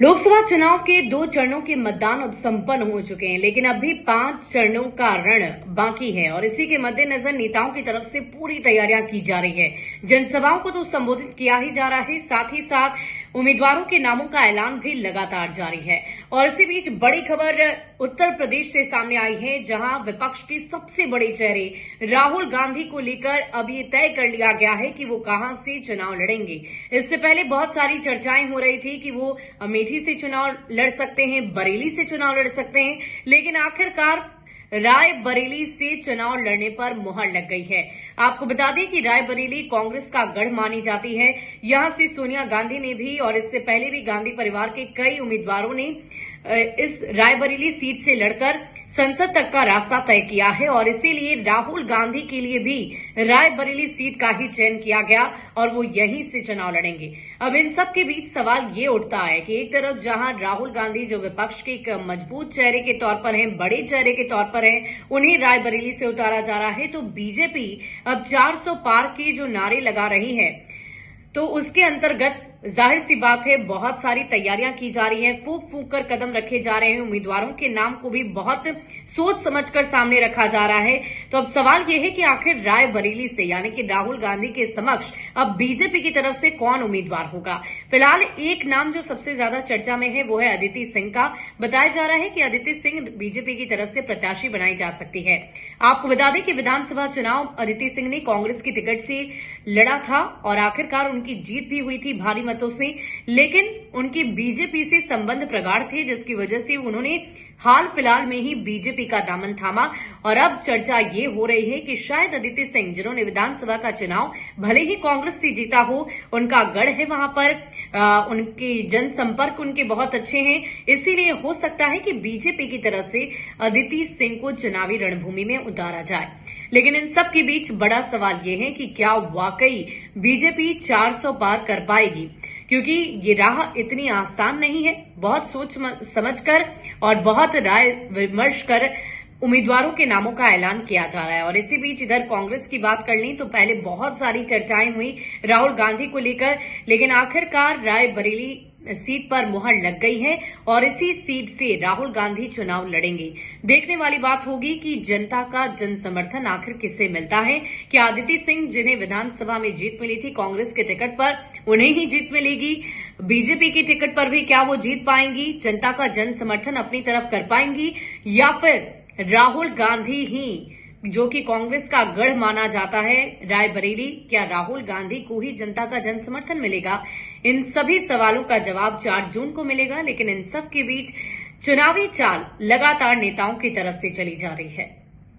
लोकसभा चुनाव के 2 चरणों के मतदान अब संपन्न हो चुके हैं, लेकिन अभी 5 चरणों का रण बाकी है और इसी के मद्देनजर नेताओं की तरफ से पूरी तैयारियां की जा रही है। जनसभाओं को तो संबोधित किया ही जा रहा है, साथ ही साथ उम्मीदवारों के नामों का ऐलान भी लगातार जारी है। और इसी बीच बड़ी खबर उत्तर प्रदेश से सामने आई है, जहां विपक्ष के सबसे बड़े चेहरे राहुल गांधी को लेकर अब ये तय कर लिया गया है कि वो कहां से चुनाव लड़ेंगे। इससे पहले बहुत सारी चर्चाएं हो रही थी कि वो अमेठी से चुनाव लड़ सकते हैं, बरेली से चुनाव लड़ सकते हैं, लेकिन आखिरकार रायबरेली से चुनाव लड़ने पर मुहर लग गई है। आपको बता दें कि रायबरेली कांग्रेस का गढ़ मानी जाती है। यहां से सोनिया गांधी ने भी और इससे पहले भी गांधी परिवार के कई उम्मीदवारों ने इस रायबरेली सीट से लड़कर संसद तक का रास्ता तय किया है और इसीलिए राहुल गांधी के लिए भी रायबरेली सीट का ही चयन किया गया और वो यहीं से चुनाव लड़ेंगे। अब इन सब के बीच सवाल ये उठता है कि एक तरफ जहां राहुल गांधी जो विपक्ष के एक मजबूत चेहरे के तौर पर हैं, बड़े चेहरे के तौर पर हैं, उन्हें रायबरेली से उतारा जा रहा है, तो बीजेपी अब 400 पार के जो नारे लगा रही है, तो उसके अंतर्गत जाहिर सी बात है बहुत सारी तैयारियां की जा रही हैं, फूंक फूंक कर कदम रखे जा रहे हैं, उम्मीदवारों के नाम को भी बहुत सोच समझकर सामने रखा जा रहा है। तो अब सवाल यह है कि आखिर रायबरेली से यानी कि राहुल गांधी के समक्ष अब बीजेपी की तरफ से कौन उम्मीदवार होगा। फिलहाल एक नाम जो सबसे ज्यादा चर्चा में है वो है अदिति सिंह का। बताया जा रहा है कि अदिति सिंह बीजेपी की तरफ से प्रत्याशी बनाई जा सकती है। आपको बता दें कि विधानसभा चुनाव अदिति सिंह ने कांग्रेस की टिकट से लड़ा था और आखिरकार उनकी जीत भी हुई थी भारी मतों से, लेकिन उनके बीजेपी से संबंध प्रगाढ़ थे, जिसकी वजह से उन्होंने हाल फिलहाल में ही बीजेपी का दामन थामा। और अब चर्चा ये हो रही है कि शायद अदिति सिंह, जिन्होंने विधानसभा का चुनाव भले ही कांग्रेस से जीता हो, उनका गढ़ है वहां पर, उनके जनसंपर्क उनके बहुत अच्छे हैं, इसीलिए हो सकता है कि बीजेपी की तरफ से अदिति सिंह को चुनावी रणभूमि में उतारा जाए। लेकिन इन सब के बीच बड़ा सवाल यह है कि क्या वाकई बीजेपी 400 पार कर पाएगी, क्योंकि ये राह इतनी आसान नहीं है। बहुत सोच समझकर और बहुत राय विमर्श कर उम्मीदवारों के नामों का ऐलान किया जा रहा है। और इसी बीच इधर कांग्रेस की बात कर लें तो पहले बहुत सारी चर्चाएं हुई राहुल गांधी को लेकर, लेकिन आखिरकार रायबरेली सीट पर मुहर लग गई है और इसी सीट से राहुल गांधी चुनाव लड़ेंगे। देखने वाली बात होगी कि जनता का जन समर्थन आखिर किससे मिलता है। क्या अदिति सिंह, जिन्हें विधानसभा में जीत मिली थी कांग्रेस के टिकट पर, उन्हें ही जीत मिलेगी? बीजेपी की टिकट पर भी क्या वो जीत पाएंगी, जनता का जन समर्थन अपनी तरफ कर पाएंगी, या फिर राहुल गांधी ही, जो कि कांग्रेस का गढ़ माना जाता है रायबरेली, क्या राहुल गांधी को ही जनता का जन समर्थन मिलेगा? इन सभी सवालों का जवाब 4 जून को मिलेगा। लेकिन इन सब के बीच चुनावी चाल लगातार नेताओं की तरफ से चली जा रही है।